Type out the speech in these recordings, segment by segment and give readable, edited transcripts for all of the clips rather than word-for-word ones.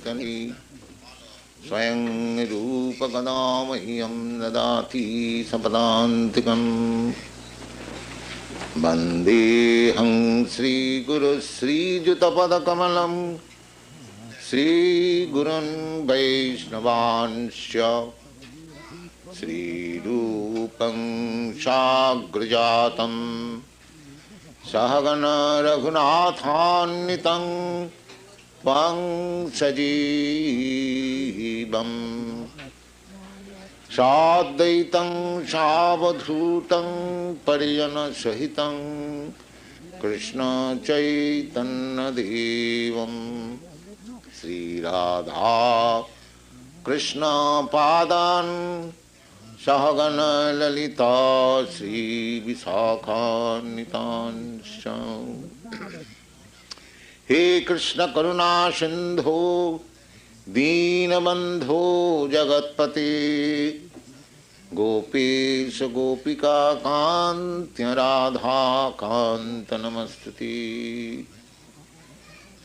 भूतले स्वयं रूपकदा मह्यं ददाति सपदान्तिकम् वन्देऽहं श्रीगुरुं श्रीयुतपदकमलं श्रीगुरुन् वैष्णवांश्च श्रीरूपं साग्रजातं सहगण रघुनाथान्वितं त्वं सजीवं साद्वैतं सावधूतं परिजनसहितं कृष्ण चैतन्यदेवं श्रीराधा कृष्ण पादान् सहगण ललिता श्री विशाखान्वितांश्च हे कृष्ण करुणा सिंधो दीनबंधो जगत्पते गोपेश गोपिका कांत राधा कांत नमस्तुते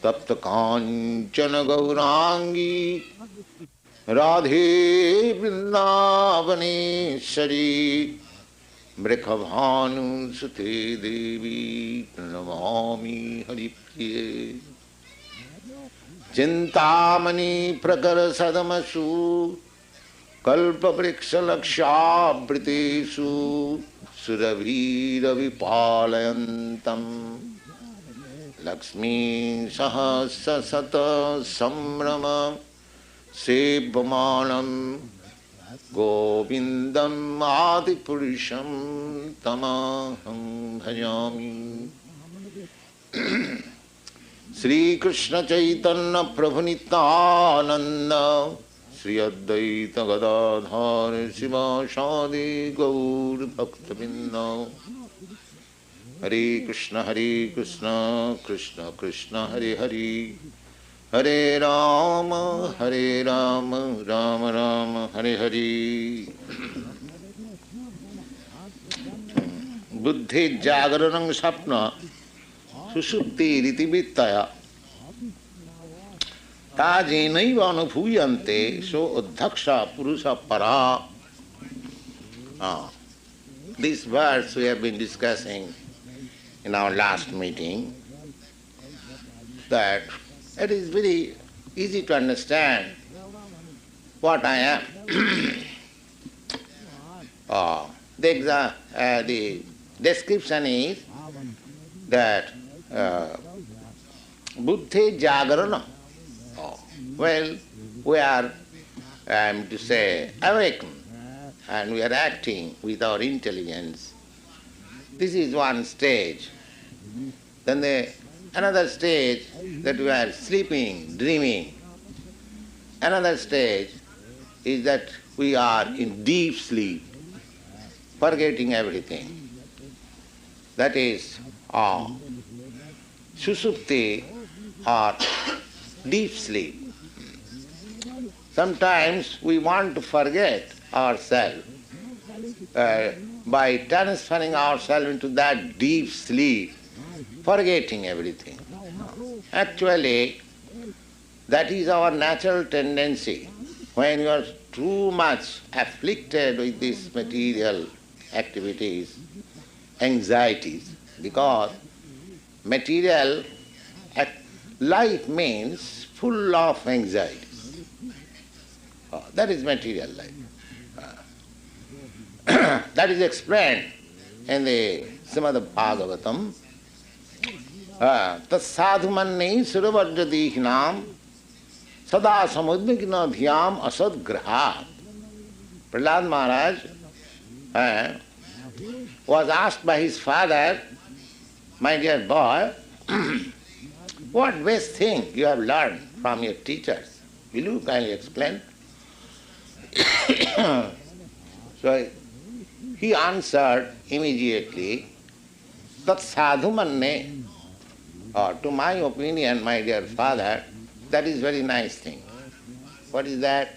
तप्त कांचन गौरांगी राधे वृंदावनेश्वरी मृखभानुसुते देवी प्रणमामि हरिप्रिये चिंतामणि प्रकर सदमसु कल्पवृक्षलक्षावृतेषु सुरभिरविपालयन्तं लक्ष्मी सहस्रशत संभ्रम सेव्यमानं गोविन्दम् आदिपुरुषं तमहं भजामि। श्री कृष्ण चैतन्य प्रभु नित्यानंद श्री अद्वैत गदाधर शिवासादि गौर भक्तवृंद हरे कृष्ण कृष्ण कृष्ण हरे हरे हरे राम राम राम हरे हरे। बुद्धि जागरणं स्वप्न सुषुप्तिरिति वित्तया ताजेनैव अनुभूयन्ते सो अध्यक्ष पुरुष परा। These words we have been discussing in our last meeting, that it is very easy to understand what I am. The description is that buddhi jagarana. Well, we are, to say, awakened, and we are acting with our intelligence. This is one stage. Then another stage, that we are sleeping, dreaming. Another stage is that we are in deep sleep, forgetting everything. That is susupti or deep sleep. Sometimes we want to forget ourselves by transferring ourselves into that deep sleep, forgetting everything. Actually, that is our natural tendency. When you are too much afflicted with these material activities, anxieties, because material life means full of anxieties. That is material life. That is explained in the Srimad Bhagavatam. Tat sadhu manne suravajadihinam sada samudvikna dhyam asad grahat. Prahlad Maharaj was asked by his father, my dear boy, what best thing you have learned from your teachers? Will you kindly explain? So he answered immediately, Tat sadhu manne, or to my opinion, my dear father, that is very nice thing. What is that?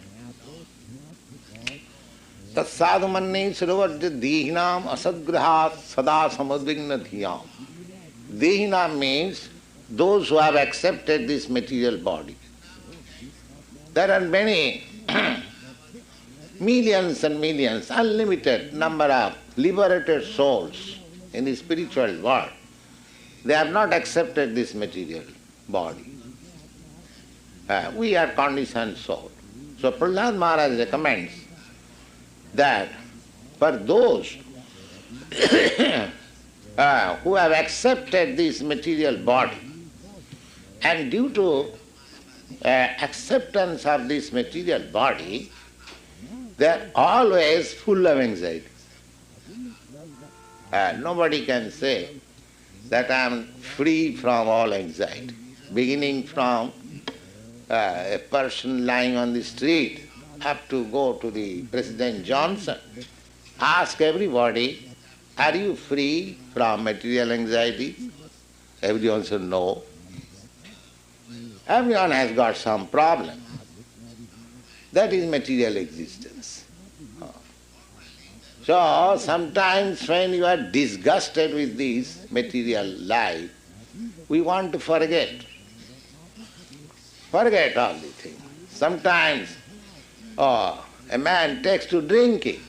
Tat sadhu manne suravajya dehinam asadgrahat sada samudvigna dhyam. Dehina means those who have accepted this material body. There are many millions and millions, unlimited number of liberated souls in the spiritual world. They have not accepted this material body. We are conditioned soul. So Prahlad Maharaj recommends that for those who have accepted this material body, and due to acceptance of this material body, they are always full of anxiety. Nobody can say that I am free from all anxiety, beginning from a person lying on the street up to go to the President Johnson. Ask everybody, are you free from material anxiety? Everyone said no. Everyone has got some problem. That is material existence. So sometimes when you are disgusted with this material life, we want to forget. Forget all the things. Sometimes a man takes to drinking.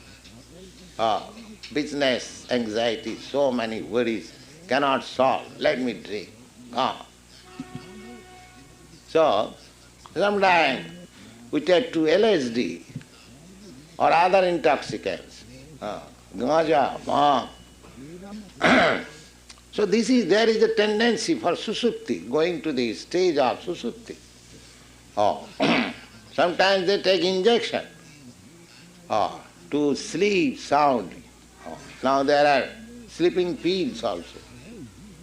Business, anxiety, so many worries cannot solve. Let me drink. So sometimes we take to LSD or other intoxicants, ganja, bhang. So there is a tendency for susupti, going to the stage of susupti. Sometimes they take injection to sleep soundly. Now there are sleeping pills also.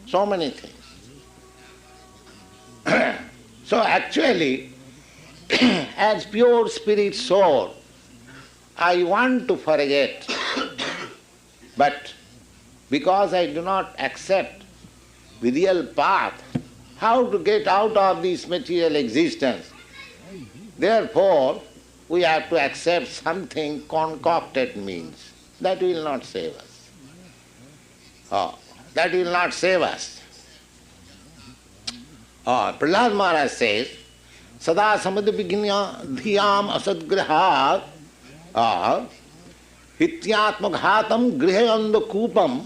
So many things. So actually, as pure spirit soul, I want to forget, but because I do not accept the real path, how to get out of this material existence, therefore we have to accept something concocted means. That will not save us. That will not save us. Prahlad Maharaj says, Sada samadvignya dhyam asadgrahat hityatmaghatam grihayanda kupam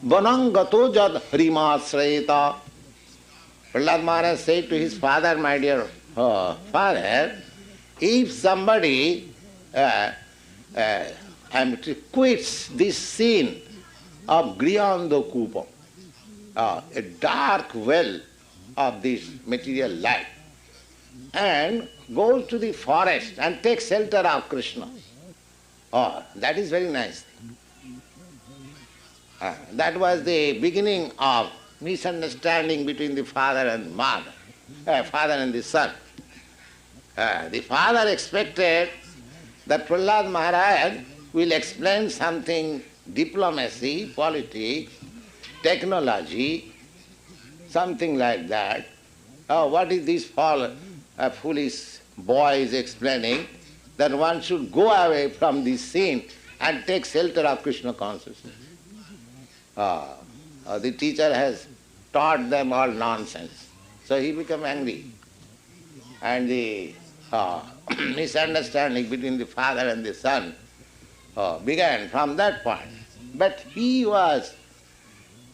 vanangato jad hrimasrayeta. Prahlad Maharaj said to his father, my dear father, if somebody quits this sin of grihayanda kupam, a dark well of this material life, and goes to the forest and takes shelter of Krishna. That is very nice. That was the beginning of misunderstanding between the father and mother, father and the son. The father expected that Prahlad Maharaj will explain something, diplomacy, politics, technology, something like that. What is this foolish boy is explaining? That one should go away from this scene and take shelter of Krishna consciousness. The teacher has taught them all nonsense. So he became angry. And the misunderstanding between the father and the son began from that point. But he was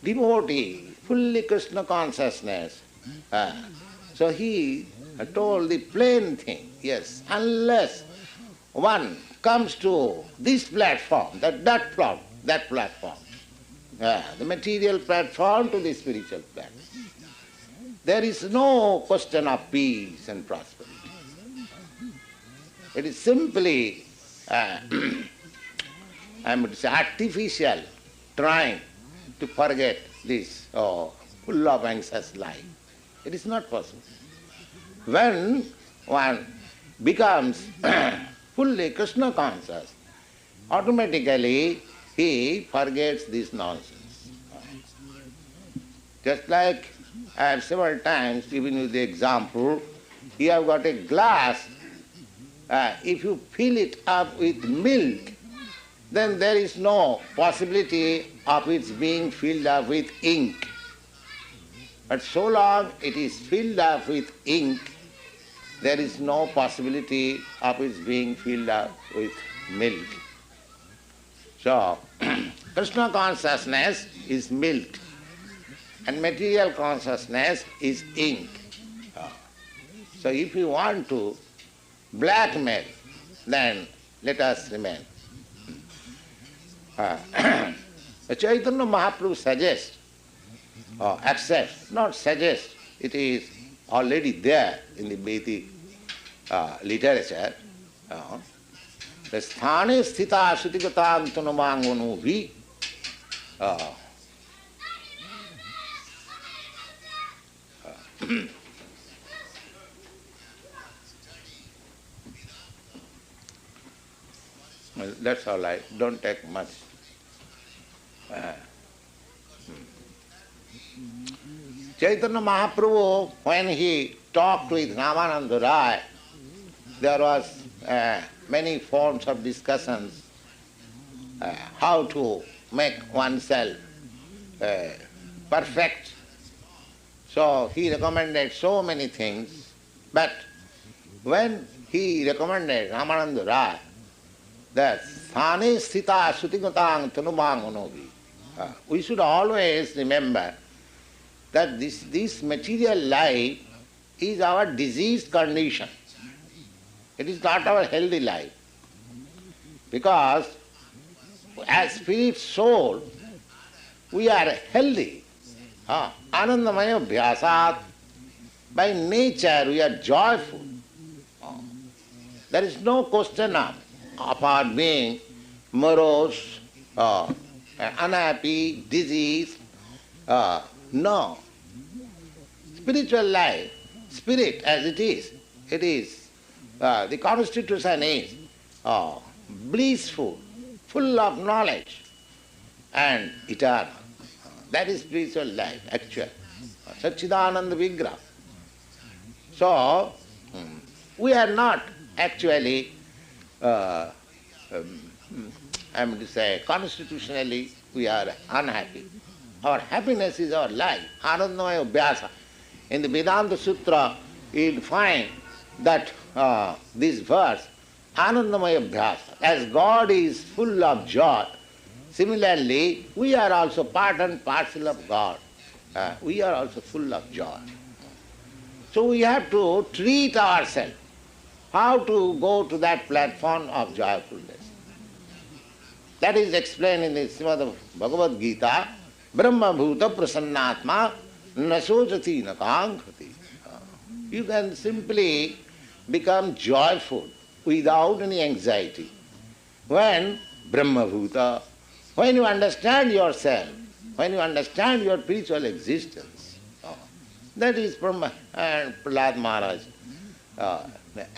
devotee, fully Krishna consciousness. So he told the plain thing, yes, unless one comes to this platform, that platform, the material platform to the spiritual platform, there is no question of peace and prosperity. It is simply artificial trying to forget this full of anxious life. It is not possible. When one becomes fully Krishna conscious, automatically he forgets this nonsense. Just like I have several times given you the example, you have got a glass, if you fill it up with milk, then there is no possibility of its being filled up with ink. But so long it is filled up with ink, there is no possibility of its being filled up with milk. So, Krishna consciousness is milk and material consciousness is ink. So if you want to blackmail, then let us remain. Chaitanya Mahaprabhu suggests, or accepts, not suggests, it is already there in the Vedic literature. The sthane sthita sutikata antanamangvanubhi. Well, that's all right, don't take much. Chaitanya Mahaprabhu, when he talked with Ramananda Rai, there was many forms of discussions how to make oneself perfect. So he recommended so many things, but when he recommended Ramananda Rai that sthane sthita sutigatang tanumanganovi, we should always remember that this material life is our diseased condition. It is not our healthy life. Because as spirit soul, we are healthy. Anandamaya bhyasat. By nature we are joyful. There is no question of apart being morose, unhappy, disease. No. Spiritual life, spirit as it is, the constitution is blissful, full of knowledge and eternal. That is spiritual life, actual. Satchidananda Vigraha. So, we are not actually, I mean to say, constitutionally we are unhappy. Our happiness is our life. Anandamaya Vyasa. In the Vedanta Sutra, you will find that this verse, Anandamaya Vyasa, as God is full of joy, similarly, we are also part and parcel of God. We are also full of joy. So we have to treat ourselves, how to go to that platform of joyfulness. That is explained in the Srimad Bhagavad Gita, Brahma Bhuta Prasannatma Nasojati Nakankhati. You can simply become joyful without any anxiety. When Brahma Bhuta, when you understand yourself, when you understand your spiritual existence, that is Brahma and Prahlad Maharaj,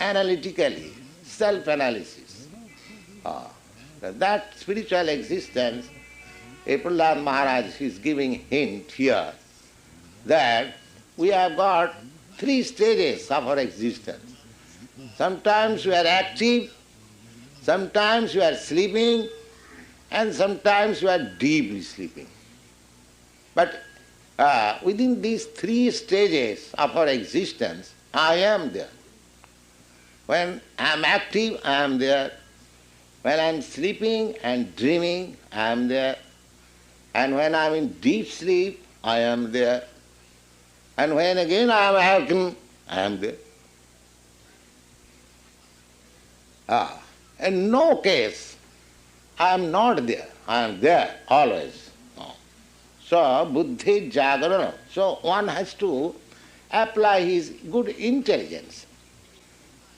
analytically, self-analysis. That spiritual existence, Prahlad Maharaj is giving hint here that we have got three stages of our existence. Sometimes we are active, sometimes we are sleeping, and sometimes we are deeply sleeping. But within these three stages of our existence, I am there. When I am active, I am there. When I am sleeping and dreaming, I am there. And when I am in deep sleep, I am there. And when again I am awakened, I am there. In no case, I am not there. I am there always. So, buddhi jagarana. So one has to apply his good intelligence.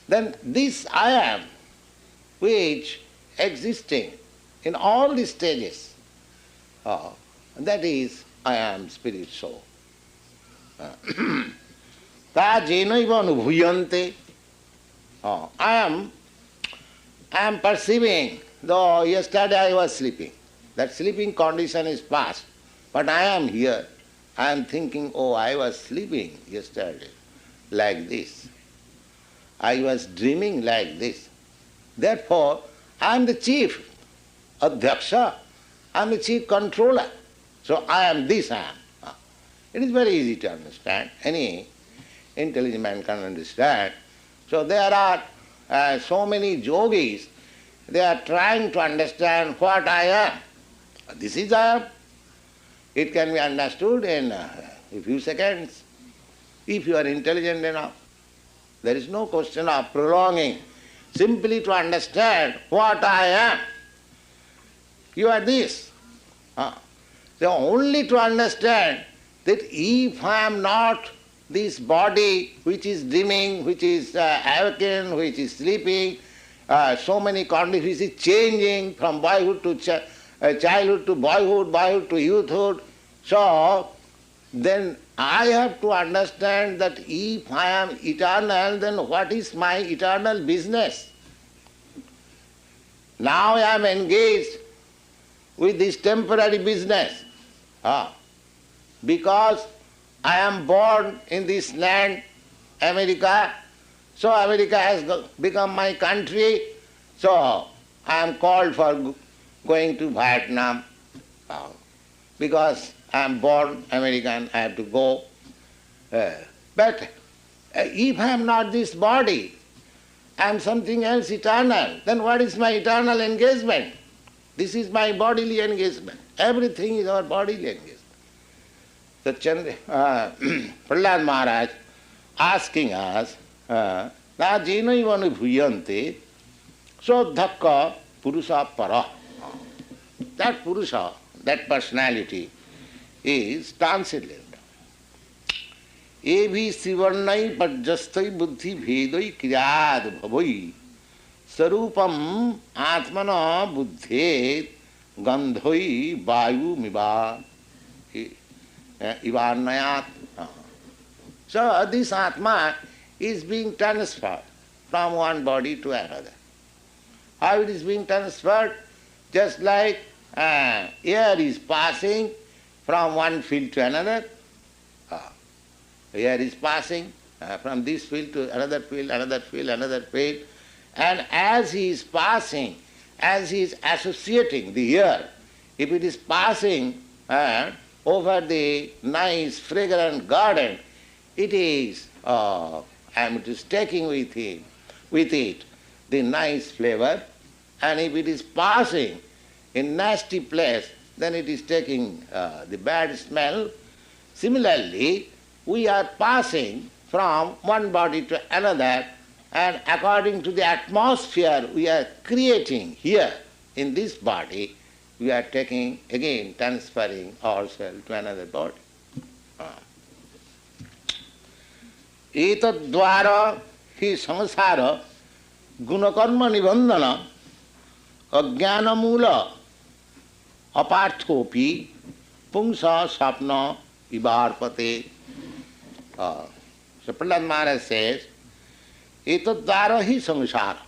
Then this I am, which existing in all the stages, that is I am spirit soul. Ta jenaiva anubhuyante. I am perceiving, though yesterday I was sleeping. That sleeping condition is past. But I am here. I am thinking, oh, I was sleeping yesterday like this. I was dreaming like this. Therefore, I am the chief adhyaksha. I am the chief controller. So I am this, I am. It is very easy to understand. Any intelligent man can understand So there are so many yogis, they are trying to understand what I am. This is I am. It can be understood in a few seconds if you are intelligent enough. There is no question of prolonging. Simply to understand what I am. You are this. So only to understand that if I am not this body which is dreaming, which is awakened, which is sleeping, so many conditions, which is changing from boyhood to childhood to boyhood, boyhood to youthhood. So then I have to understand that if I am eternal, then what is my eternal business? Now I am engaged with this temporary business. Because I am born in this land, America, so America has become my country, so I am called for going to Vietnam. Because I am born American, I have to go. But if I am not this body, I am something else eternal, then what is my eternal engagement? This is my bodily engagement. Everything is our bodily engagement. So Prahlad Maharaj asking us, Na jenaiva anubhuyante sodhakka purusha para. That purusha, that personality is transcendent. Evi sivarnai pajastai buddhi bhedai kriyad bhavai sarupam atmana buddhe gandhoi vayu miva ivarnayat. So this Atma is being transferred from one body to another. How it is being transferred? Just like air is passing from one field to another. Air is passing from this field to another field, another field, another field. And as he is passing, as he is associating the air, if it is passing over the nice fragrant garden, it is taking with it the nice flavor, and if it is passing in nasty place, then it is taking the bad smell. Similarly, we are passing from one body to another, and according to the atmosphere we are creating here in this body, we are taking, again transferring ourselves to another body. Etadvara hi samsara gunakarma nibandhana ajnana mula aparthopi pungsa sapna ivarpate. So Prahlad Maharaj says, etadvara hi samsara.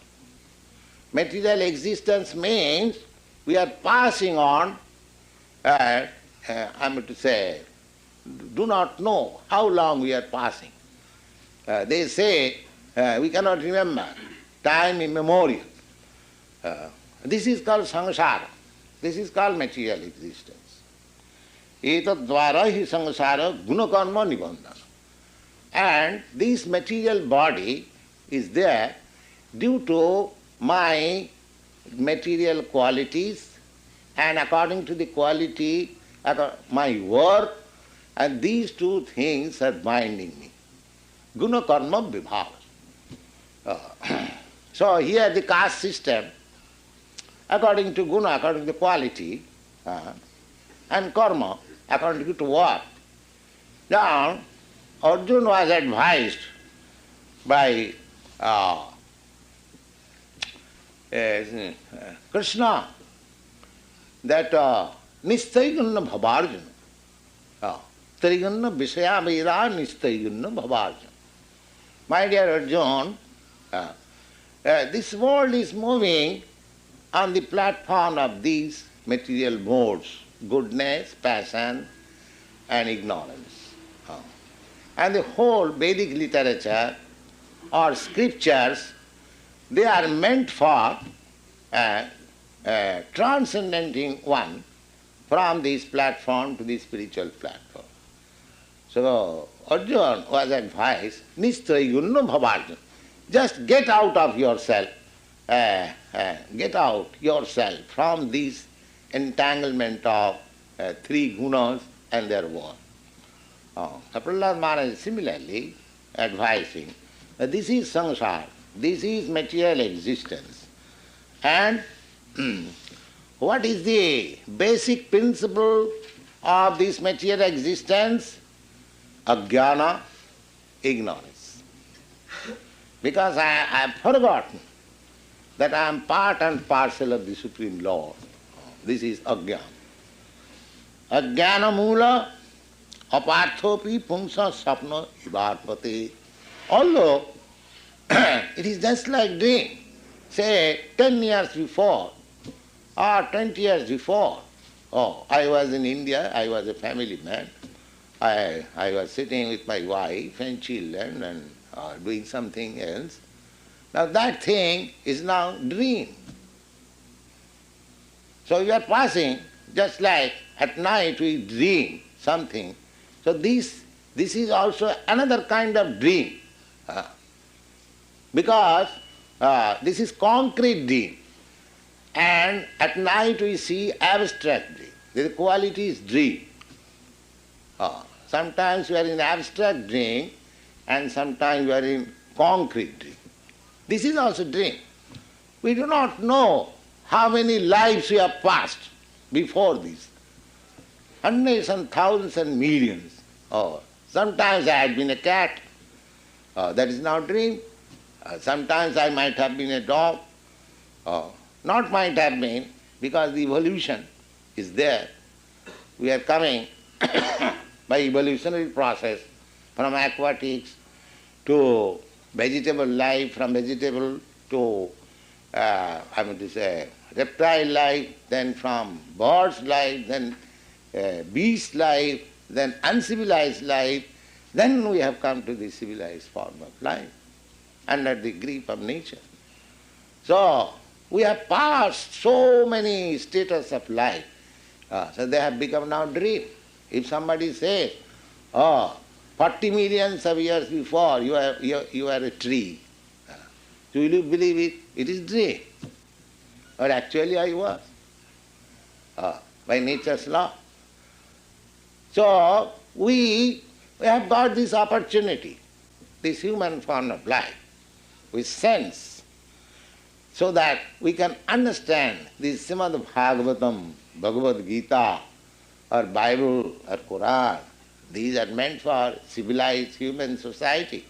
Material existence means we are passing on, I am to say, do not know how long we are passing. They say, we cannot remember, time immemorial. This is called samsara. This is called material existence. Etadvara hi samsara gunakarma nibandhana. And this material body is there due to my material qualities, and according to the quality, my work, and these two things are binding me. Guna karma vibhava. So here the caste system, according to guna, according to quality, and karma, according to work. Now, Arjuna was advised by Krishna that nistaigunna bhavarjana, trigunna visaya veda nistaigunna bhavarjana. My dear Arjuna, this world is moving on the platform of these material modes, goodness, passion, and ignorance. And the whole Vedic literature or scriptures, they are meant for transcendenting one from this platform to the spiritual platform. So Arjuna was advised, Nistrayunna Bhavarjana. Just get out of yourself, get out yourself from this entanglement of three gunas and their war. Prahlad Maharaj is similarly advising that this is samsara, this is material existence. And what is the basic principle of this material existence? Ajnana, ignorance. Because I have forgotten that I am part and parcel of the Supreme Lord. This is ajnana. Ajnana mula aparthopi pumsa sapna ivarpate. Although it is just like dream. Say 10 years before or 20 years before, I was in India, I was a family man. I was sitting with my wife and children and doing something else. Now that thing is now dream. So you are passing, just like at night we dream something. So this is also another kind of dream. Because this is concrete dream. And at night we see abstract dream. The quality is dream. Sometimes we are in abstract dream and sometimes we are in concrete dream. This is also dream. We do not know how many lives we have passed before this. Hundreds and thousands and millions. Sometimes I had been a cat. That is now dream. Sometimes I might have been a dog. Not might have been, because the evolution is there. We are coming by evolutionary process from aquatics to vegetable life, from vegetable to, reptile life, then from bird's life, then beast life, then uncivilized life, then we have come to the civilized form of life, under the grip of nature. So, we have passed so many stages of life, so they have become now dream. If somebody says, 40 millions of years before you are a tree, will you believe it? It is dream. But actually I was, by nature's law. So we have got this opportunity, this human form of life, with sense, so that we can understand this Srimad Bhagavatam, Bhagavad Gita, or Bible, or Quran. These are meant for civilized human society.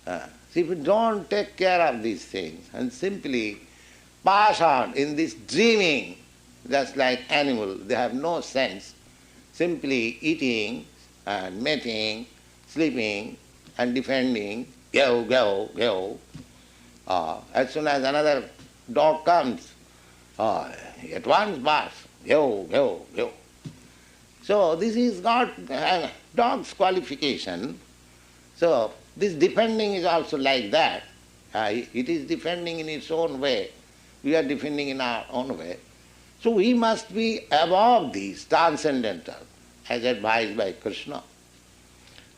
So if we don't take care of these things and simply pass on in this dreaming, just like animals, they have no sense, simply eating and mating, sleeping and defending, go, go, go. As soon as another dog comes, at once barks, go, go, go. So this is not dog's qualification. So this defending is also like that. It is defending in its own way. We are defending in our own way. So we must be above these, transcendental, as advised by Krishna.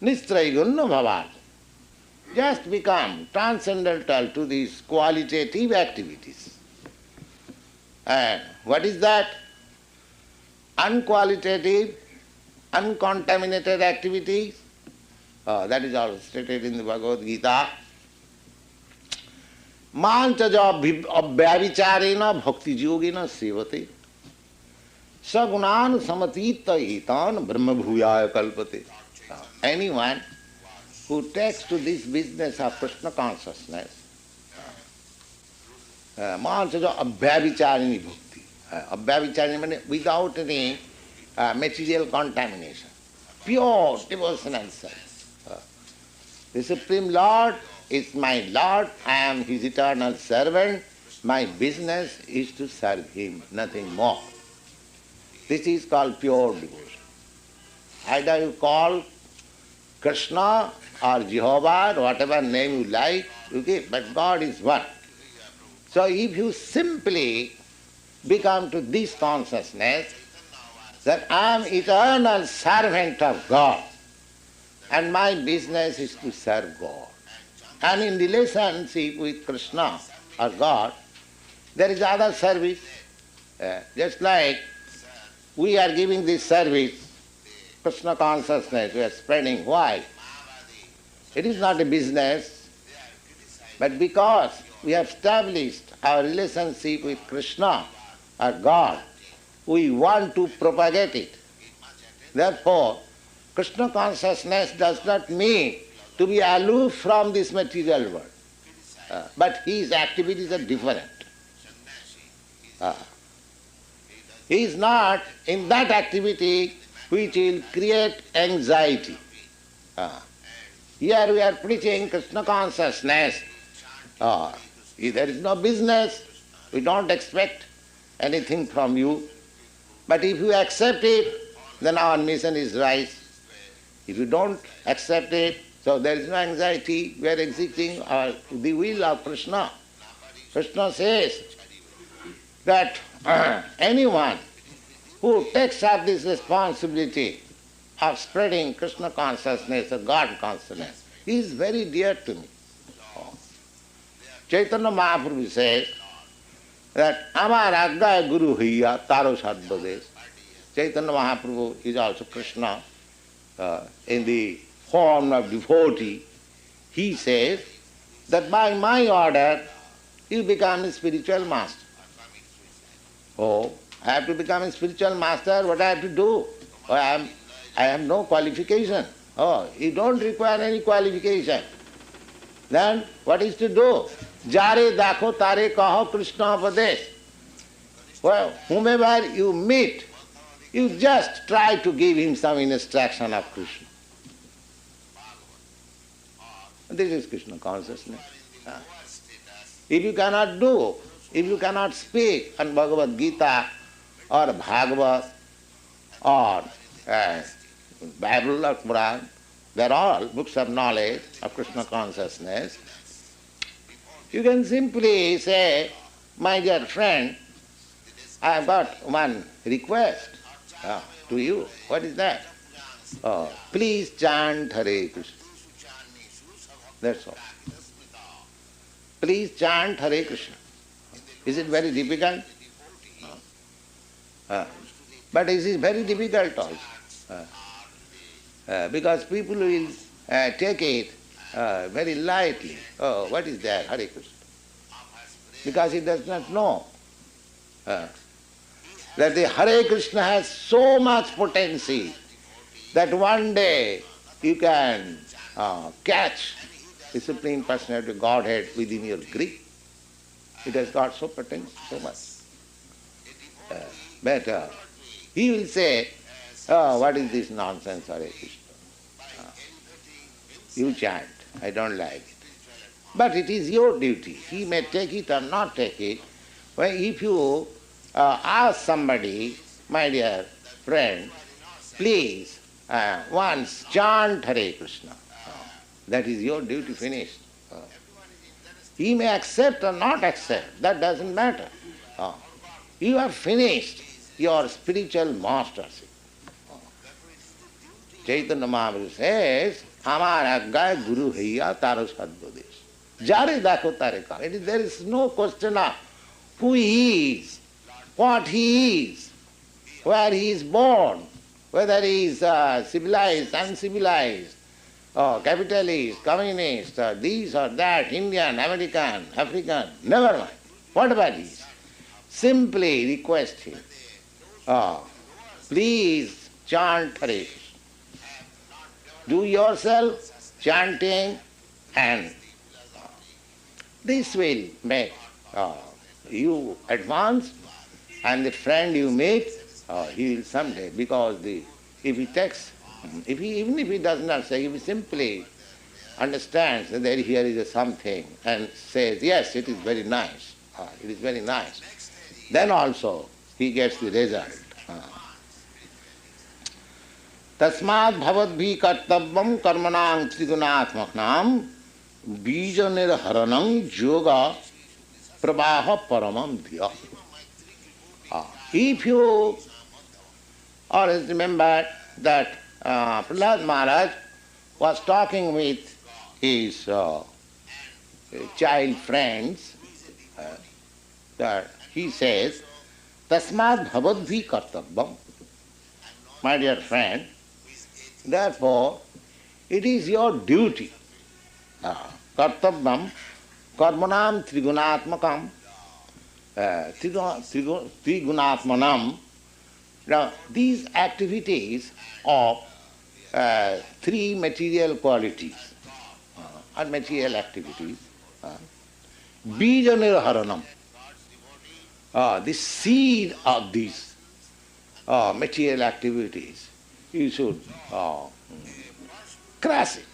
Nistraigunna bhavat. Just become transcendental to these qualitative activities. And what is that? Unqualitative, uncontaminated activities. That is all stated in the Bhagavad Gita. Manchaja abhyavicharena bhakti yogena sevate sagunan samatita etan brahma bhuyaya kalpate. Anyone who takes to this business of Krishna consciousness, manchaja abhyavichareni bhakti. Abhyavichareni means without any material contamination. Pure devotional self. The Supreme Lord is my Lord, I am His eternal servant, my business is to serve Him, nothing more. This is called pure devotion. Either you call Krishna or Jehovah, or whatever name you like, you give, but God is one. So if you simply become to this consciousness that I am eternal servant of God, and my business is to serve God. And in relationship with Krishna or God, there is other service. Just like we are giving this service, Krishna consciousness, we are spreading. Why? It is not a business, but because we have established our relationship with Krishna or God, we want to propagate it. Therefore, Krishna consciousness does not mean to be aloof from this material world. But his activities are different. He is not in that activity which will create anxiety. Here we are preaching Krishna consciousness. There is no business. We don't expect anything from you. But if you accept it, then our mission is right. If you don't accept it, so there is no anxiety. We are executing the will of Krishna. Krishna says that anyone who takes up this responsibility of spreading Krishna consciousness or God consciousness is very dear to me. Chaitanya Mahaprabhu says that Amar Agga Guru Hiya Taro Sadvadesh. Chaitanya Mahaprabhu is also Krishna in the form of devotee. He says that by my order you become a spiritual master. Oh, I have to become a spiritual master, what I have to do? Oh, I have no qualification. Oh, you don't require any qualification. Then what is to do? Jare dakho tare kaho Krishna upadesh. Well, whomever you meet, you just try to give him some instruction of Krishna. This is Krishna consciousness. If you cannot do, if you cannot speak on Bhagavad Gita or Bhagavad or Bible or Quran, they are all books of knowledge of Krishna consciousness. You can simply say, my dear friend, I have got one request to you. What is that? Please chant Hare Krishna. That's all. Please chant Hare Krishna. Is it very difficult? But it is very difficult also. Because people will take it very lightly. Oh, what is that? Hare Krishna. Because he does not know that the Hare Krishna has so much potency that one day you can catch the Supreme Personality of Godhead within your grip. It has got so potency, so much. But he will say, oh, what is this nonsense, Hare Krishna? You chant, I don't like it. But it is your duty. He may take it or not take it. Well, if you ask somebody, my dear friend, please once chant Hare Krishna, that is your duty finished. He may accept or not accept, that doesn't matter. You have finished your spiritual mastership. Chaitanya Mahaprabhu says, Amar Agga Guru Hiya Taro Sadvadesh. Jare dakho tare ka. There is no question of who he is, what he is, where he is born, whether he is civilized, uncivilized, capitalist, communist, this or that, Indian, American, African, never mind. Whatever he is, simply request him, please chant Hare Krishna. Do yourself chanting, and this will make you advance, and the friend you meet, he will someday, because if he takes, even if he does not say, if he simply understands that here is a something and says, yes, it is very nice, it is very nice, then also he gets the result. Tasmad bhavadbhi kartavam karmanam trigunaatmaknam bija nirharanam yoga prabaha paramam dhya. If you always remember that Prahlad Maharaj was talking with his child friends, that he says, Tasmad bhavadbhi kartavyam. My dear friend, therefore, it is your duty. Kartavyam, karmanam trigunatmakam, trigunatmanam. Now, these activities of three material qualities, or material activities, bija nirharanam, the seed of these material activities, you should crush it.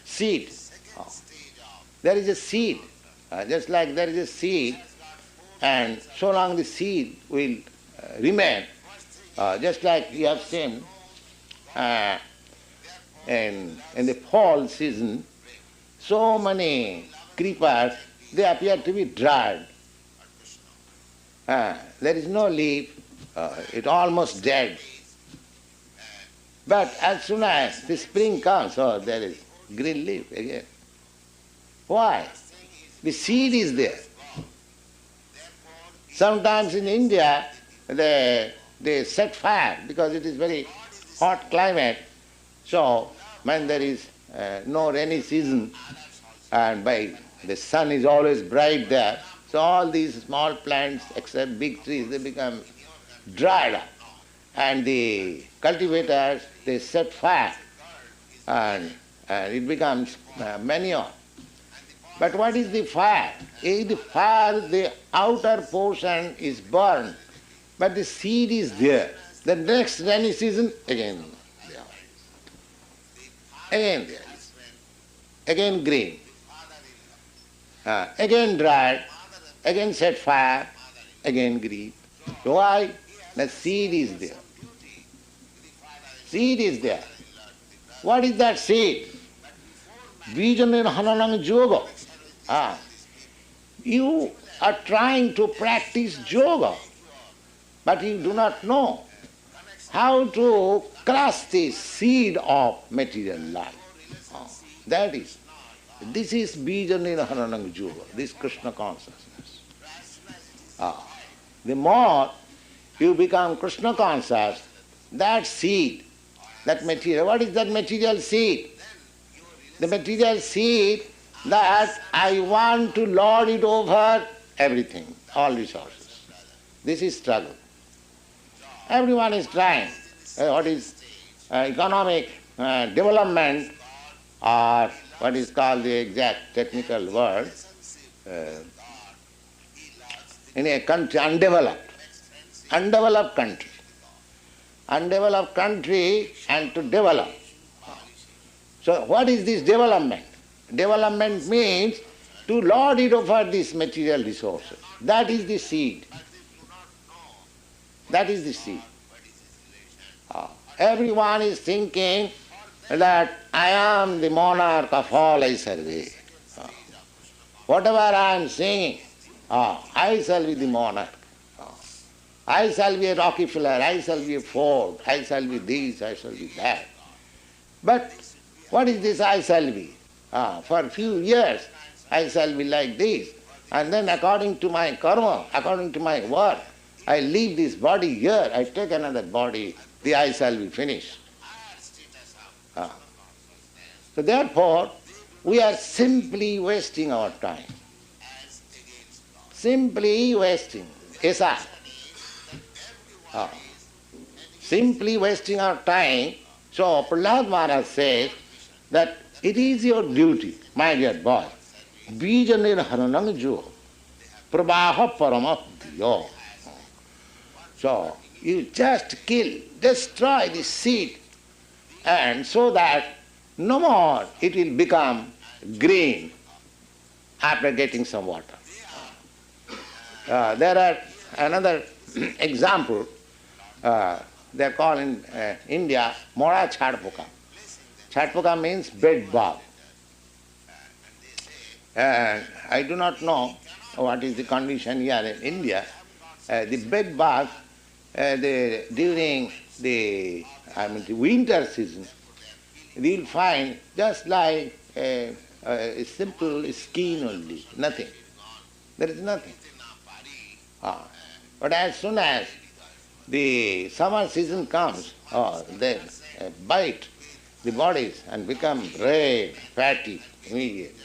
Seed. There is a seed, just like there is a seed, and so long the seed will remain, just like you have seen in the fall season, so many creepers, they appear to be dried. There is no leaf, it's almost dead. But as soon as the spring comes, there is green leaf again. Why? The seed is there. Sometimes in India, they set fire because it is very hot climate. So when there is no rainy season, and the sun is always bright there, so all these small plants, except big trees, they become dried up. And the cultivators, they set fire, and it becomes manure. But what is the fire? In the fire, the outer portion is burned, but the seed is there. The next rainy season, again there. Again there. Again green. Again dried. Again set fire. Again green. So why? The seed is there. Seed is there. What is that seed? Vijanin hananang yoga. You are trying to practice yoga, but you do not know how to crush the seed of material life. This is Bijanina Hananang Yoga, this Krishna consciousness. The more you become Krishna conscious, that seed, that material, what is that material seed? The material seed that I want to lord it over everything, all resources. This is struggle. Everyone is trying. What is economic development, or what is called the exact technical word, in a country, undeveloped country. Undeveloped country and to develop. So what is this development? Development means to lord it over these material resources. That is the seed. That is the seed. Everyone is thinking that I am the monarch of all I survey. Whatever I am saying, I shall be the monarch. I shall be a Rockefeller, I shall be a Ford, I shall be this, I shall be that. But what is this I shall be? For a few years I shall be like this, and then according to my karma, according to my work, I leave this body here, I take another body, the I shall be finished. So therefore, we are simply wasting our time. Simply wasting. Esa. Simply wasting our time. So Prahlad Maharaj says that it is your duty, my dear boy, bija nirharanang jo, prabaha paramaptiyo. So you just kill, destroy the seed, and so that no more it will become green after getting some water. There are another example, they are called in India Mora Chhatpoka. Chhatpoka means bed bug. I do not know what is the condition here in India. The bed bug, during the winter season, you will find just like a simple skin only, nothing. There is nothing. But as soon as the summer season comes, they bite the bodies and become red, fatty immediately.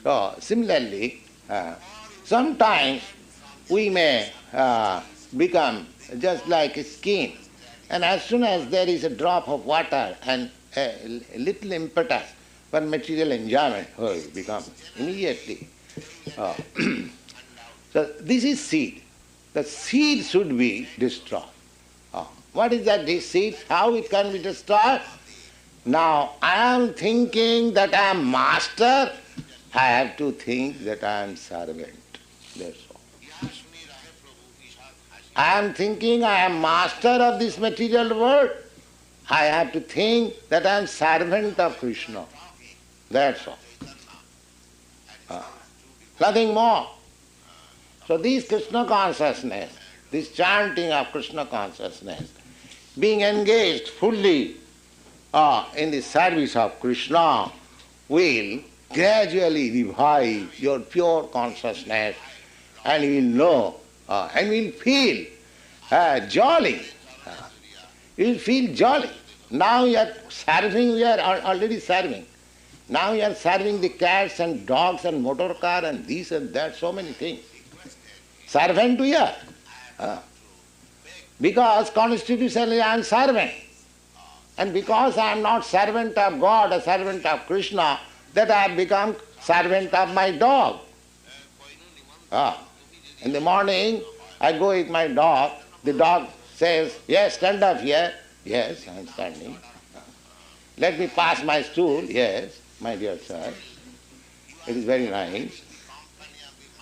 So similarly, sometimes we may become just like a skin, and as soon as there is a drop of water and a little impetus for material enjoyment, it becomes immediately. uh, So this is seed. The seed should be destroyed. What is that seed? How it can be destroyed? Now I am thinking that I am master, I have to think that I am servant. That's all. I am thinking I am master of this material world, I have to think that I am servant of Krishna. That's all. Nothing more. So this Krishna consciousness, this chanting of Krishna consciousness, being engaged fully in the service of Krishna will gradually revive your pure consciousness, and you will know and will feel jolly. You will feel jolly. Now you are serving, we are already serving. Now you are serving the cats and dogs and motor car and this and that, so many things. Servant we are. Because constitutionally I am servant. And because I am not servant of God, a servant of Krishna, that I have become servant of my dog. In the morning I go with my dog, the dog says, yes, stand up here. Yes, I am standing. Let me pass my stool. Yes, my dear sir. It is very nice.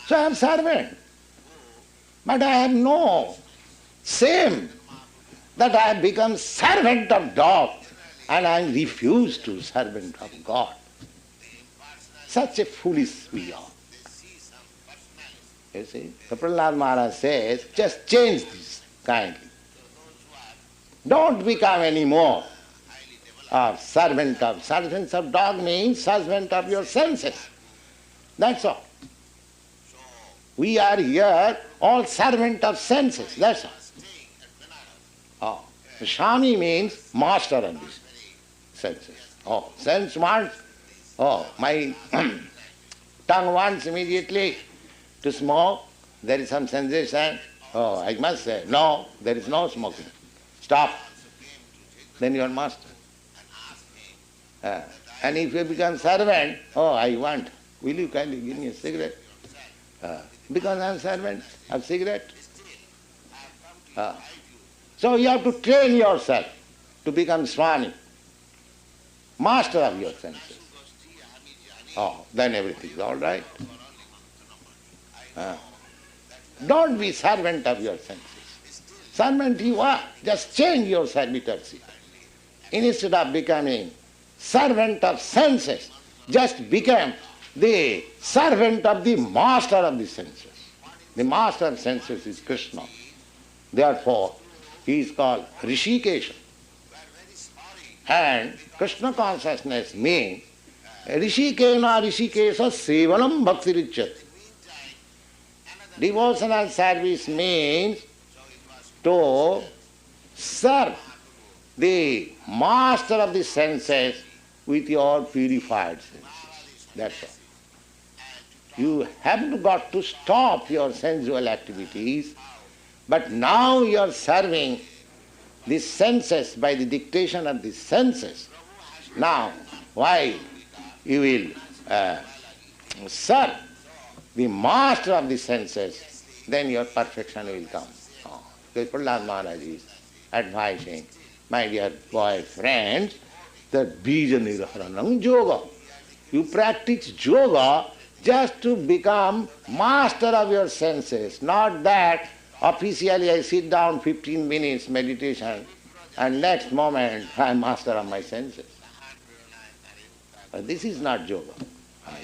So I am servant. But I have no shame that I have become servant of dog and I refuse to servant of God. Such a foolish we are. You see, the Prahlad Maharaj says, just change this kindly. Don't become any more servants of dog means servant of your senses. That's all. We are here all servant of senses, that's all. Swami means master of these senses. Sense wants, my tongue wants immediately to smoke, there is some sensation. I must say, no, there is no smoking. Stop. Then you are master. And if you become servant, I want, will you kindly give me a cigarette? Because I am servant of cigarette. So you have to train yourself to become Swami, master of your senses. Then everything is all right. Don't be servant of your senses. Servant you are, just change your servitorship. Instead of becoming servant of senses, just become the servant of the master of the senses. The master of senses is Krishna. Therefore, he is called Rishikesha. And Krishna consciousness means Rishikena Rishikesha Sevanam Bhaktirichyati. Devotional service means to serve the master of the senses with your purified senses. That's all. You haven't got to stop your sensual activities, but now you are serving the senses by the dictation of the senses. Now, while you will serve the master of the senses, then your perfection will come. The Prahlad Maharaj is advising, my dear boy friends, that bija niraharanam yoga. You practice yoga just to become master of your senses, not that officially I sit down 15 minutes meditation and next moment I am master of my senses. This is not yoga.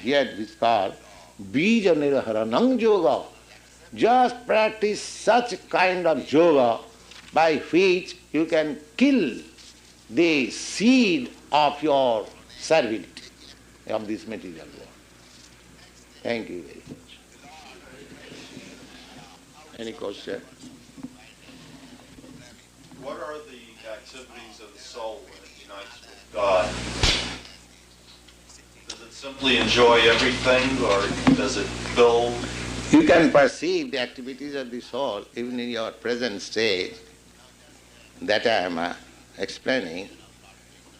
Yet it is called bija niraharanam yoga. Just practice such kind of yoga by which you can kill the seed of your servility. of this material world. Thank you very much. Any question? What are the activities of the soul when it unites with God? Does it simply enjoy everything, or does it build? You can perceive the activities of the soul even in your present state. That I am explaining,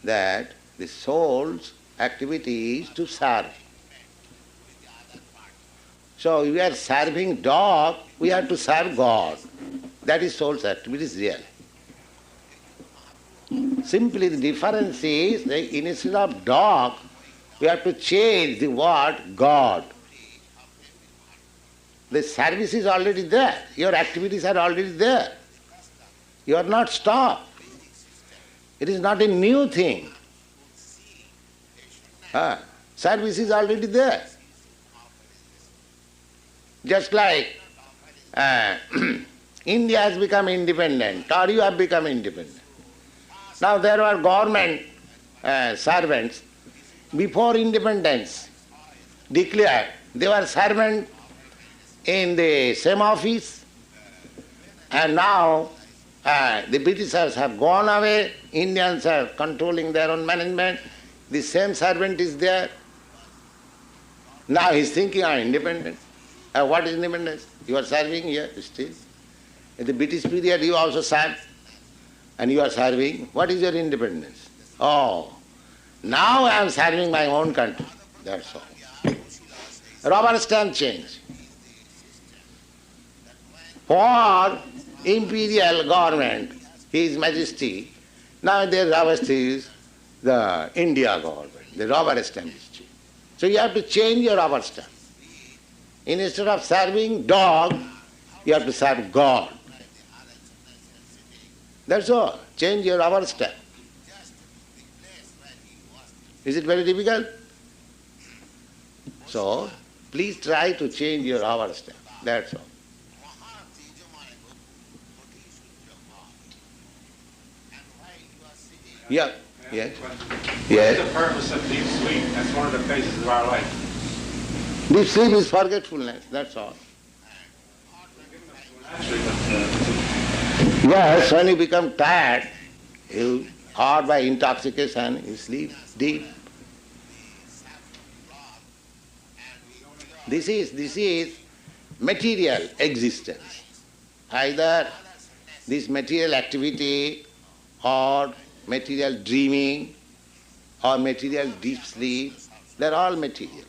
that the soul's activity is to serve. So we are serving dog, we have to serve God. That is soul's activity, is real. Simply the difference is that instead of dog, we have to change the word God. The service is already there. Your activities are already there. You are not stopped. It is not a new thing. Service is already there. Just like India has become independent, or you have become independent. Now there were government servants before independence declared. They were servants in the same office, and now the Britishers have gone away, Indians are controlling their own management, the same servant is there. Now he is thinking, I am independent. What is independence? You are serving here still. In the British period you also served, and you are serving. What is your independence? Oh, now I am serving my own country. That's all. Rubber stamp change. For imperial government, His Majesty, now their rubber stamp is the India government, the rubber stamp is changed. So you have to change your rubber stamp. Instead of serving dog, you have to serve God. That's all. Change your rubber stamp. Is it very difficult? So, please try to change your rubber stamp. That's all. Yeah. Yes. Yes. What's the purpose of deep sleep? That's one of the phases of our life. Deep sleep is forgetfulness, that's all. Yes, when you become tired, or by intoxication, you sleep deep. This is material existence. Either this material activity or material dreaming or material deep sleep, they are all material.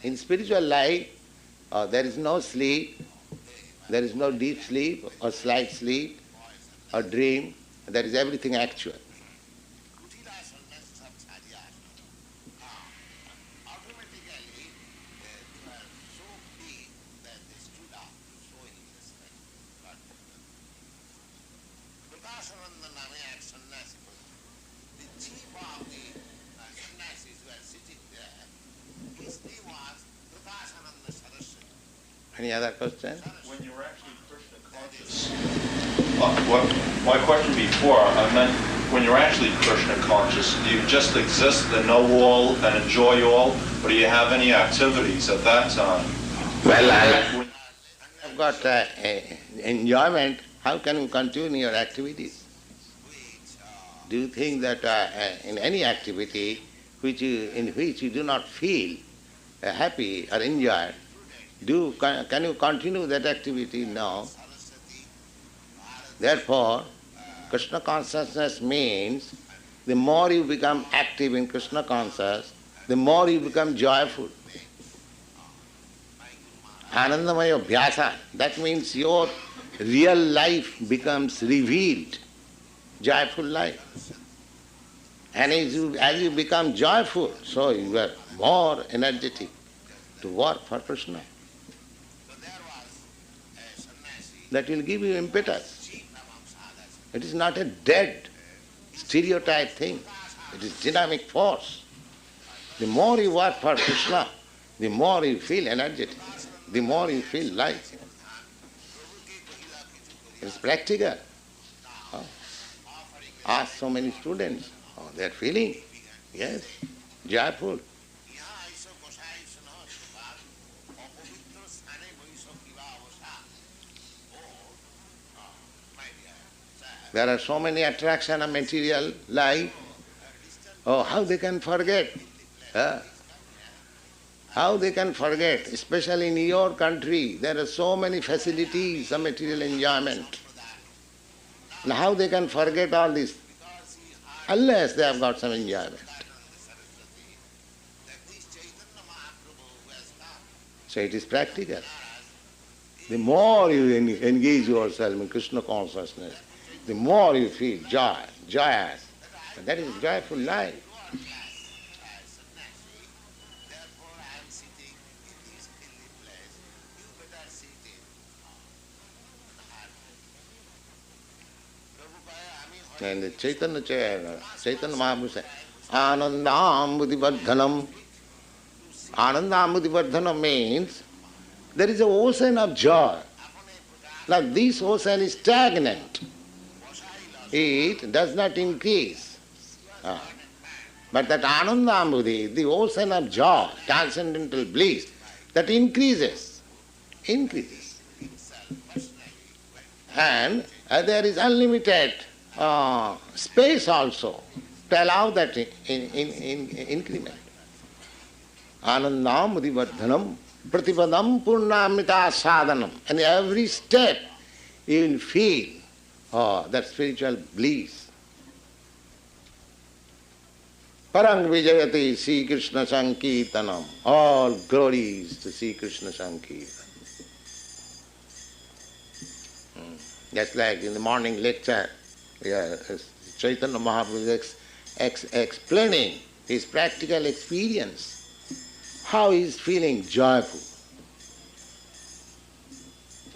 In spiritual life, there is no sleep, there is no deep sleep or slight sleep or dream, there is everything actual. Any other question? When you're actually Krishna conscious, my question before, I meant when you're actually Krishna conscious, do you just exist and know all and enjoy all, or do you have any activities at that time? Well, I've got enjoyment. How can you continue your activities? Do you think that in any activity in which you do not feel happy or enjoyed, can you continue that activity? No. Therefore, Krishna consciousness means the more you become active in Krishna consciousness, the more you become joyful. Anandamaya Abhyasa, that means your real life becomes revealed, joyful life. And as you become joyful, so you are more energetic to work for Krishna. That will give you impetus. It is not a dead, stereotype thing. It is dynamic force. The more you work for Krishna, the more you feel energetic, the more you feel life. It's practical. Ask so many students. They are feeling, yes, joyful. There are so many attractions of material life. Oh, how they can forget? How they can forget? Especially in your country, there are so many facilities of material enjoyment. And how they can forget all this? Unless they have got some enjoyment. So it is practical. The more you engage yourself in Krishna consciousness, the more you feel joy, joyous. And that is joyful life. And the Chaitanya Mahaprabhu said, Anandam Buddhivardhanam. Anandam Buddhivardhanam means there is an ocean of joy. Now this ocean is stagnant. It does not increase. But that Anandam Buddhi, the ocean of joy, transcendental bliss, that increases. And there is unlimited space also to allow that in increment. Anandam Udivardhanam Pratipadam Purnamita Sadhanam. And every step you will feel that spiritual bliss. Parang Vijayati Sri Krishna Sankirtanam. All glories to Sri Krishna Sankirtanam. Just like in the morning lecture, Chaitanya Mahaprabhu is explaining his practical experience, how he is feeling joyful.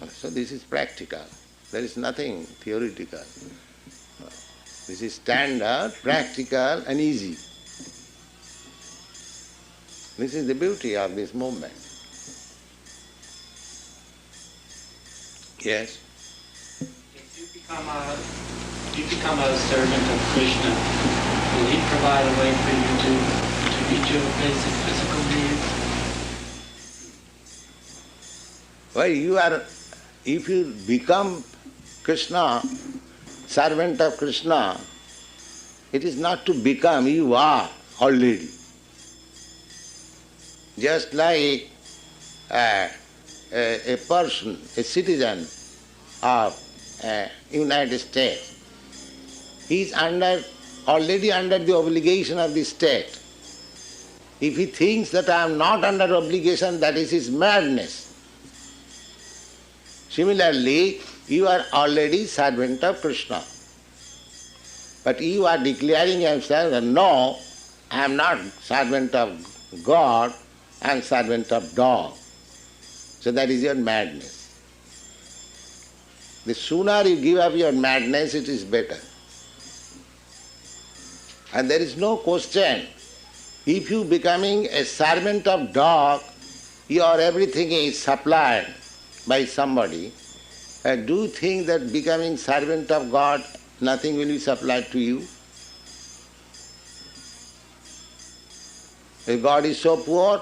So this is practical. There is nothing theoretical. This is standard, practical and easy. This is the beauty of this movement. Yes? If you become a servant of Krishna, will he provide a way for you to meet your basic physical needs? Well, if you become Krishna, servant of Krishna, it is not to become, you are already. Just like a person, a citizen of United States, he is already under the obligation of the state. If he thinks that I am not under obligation, that is his madness. Similarly, you are already servant of Krishna. But you are declaring yourself that no, I am not servant of God, I am servant of dog. So that is your madness. The sooner you give up your madness, it is better. And there is no question. If you becoming a servant of dog, your everything is supplied by somebody. Do you think that becoming servant of God, nothing will be supplied to you? If God is so poor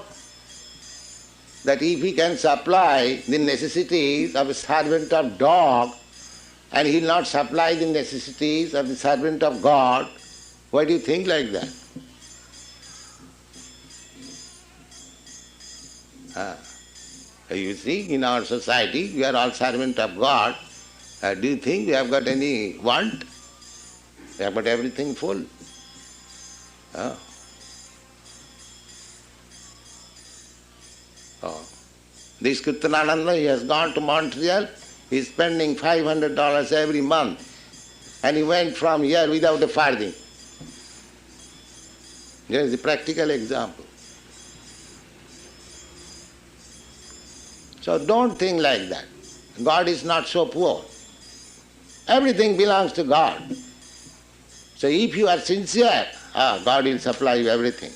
that if he can supply the necessities of a servant of dog and he will not supply the necessities of the servant of God, why do you think like that? You see, in our society, we are all servants of God. Do you think we have got any want? We have got everything full. This Kirtanananda, he has gone to Montreal, he is spending $500 every month. And he went from here without a farthing. Here is a practical example. So don't think like that. God is not so poor. Everything belongs to God. So if you are sincere, God will supply you everything.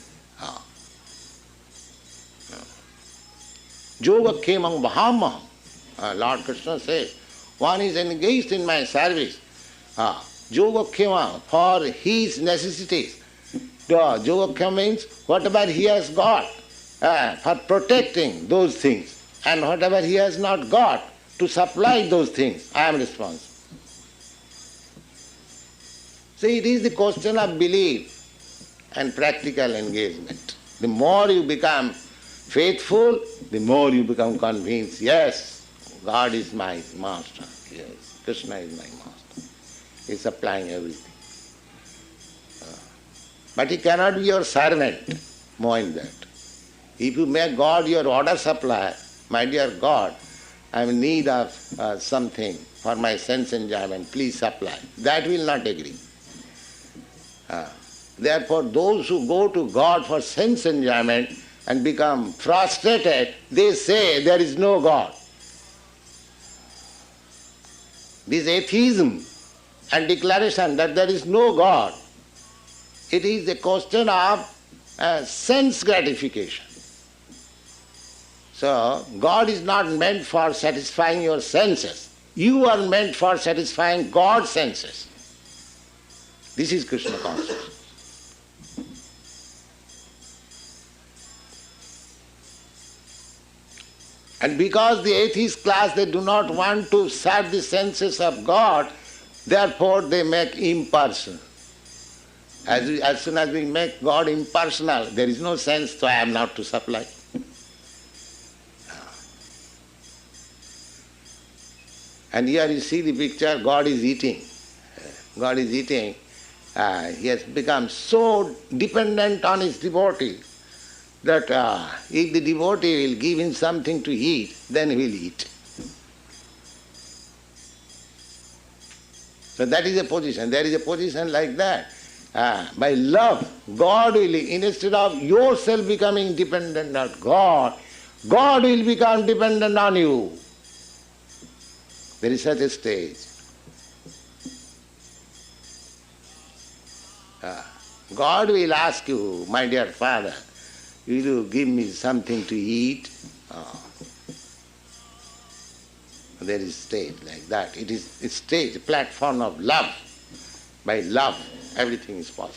Yoga kemang mahamaham. Lord Krishna says, one is engaged in my service. Yoga kema, for his necessities. Yoga kema means whatever he has got, for protecting those things. And whatever he has not got to supply those things, I am responsible. So it is the question of belief and practical engagement. The more you become faithful, the more you become convinced, yes, God is my master. Yes, Krishna is my master. He is supplying everything. But he cannot be your servant, mind that. If you make God your order supplier, my dear God, I am in need of something for my sense enjoyment, please supply. That will not agree. Therefore, those who go to God for sense enjoyment and become frustrated, they say there is no God. This atheism and declaration that there is no God, it is a question of sense gratification. So, God is not meant for satisfying your senses. You are meant for satisfying God's senses. This is Krishna consciousness. And because the atheist class, they do not want to serve the senses of God, therefore they make impersonal. As soon as we make God impersonal, there is no sense, so I am not to supply. And here you see the picture, God is eating. God is eating. He has become so dependent on his devotee that if the devotee will give him something to eat, then he will eat. So that is a position. There is a position like that. By love, God will, instead of yourself becoming dependent on God, God will become dependent on you. There is such a stage. God will ask you, my dear Father, will you give me something to eat? There is stage like that. It is a stage, a platform of love. By love, everything is possible.